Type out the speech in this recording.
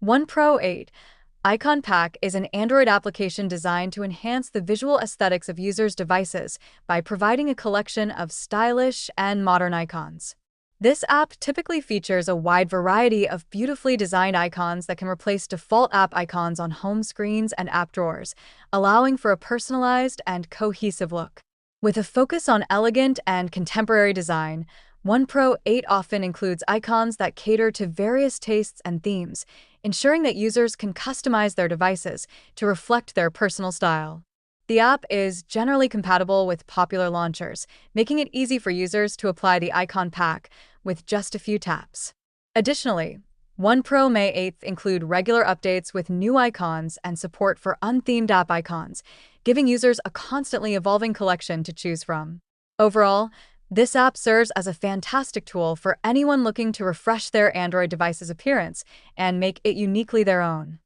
One Pro 8 Icon Pack is an Android application designed to enhance the visual aesthetics of users' devices by providing a collection of stylish and modern icons. This app typically features a wide variety of beautifully designed icons that can replace default app icons on home screens and app drawers, allowing for a personalized and cohesive look. With a focus on elegant and contemporary design, One Pro 8 often includes icons that cater to various tastes and themes, ensuring that users can customize their devices to reflect their personal style. The app is generally compatible with popular launchers, making it easy for users to apply the icon pack with just a few taps. Additionally, One Pro May 8th include regular updates with new icons and support for unthemed app icons, giving users a constantly evolving collection to choose from. Overall, this app serves as a fantastic tool for anyone looking to refresh their Android device's appearance and make it uniquely their own.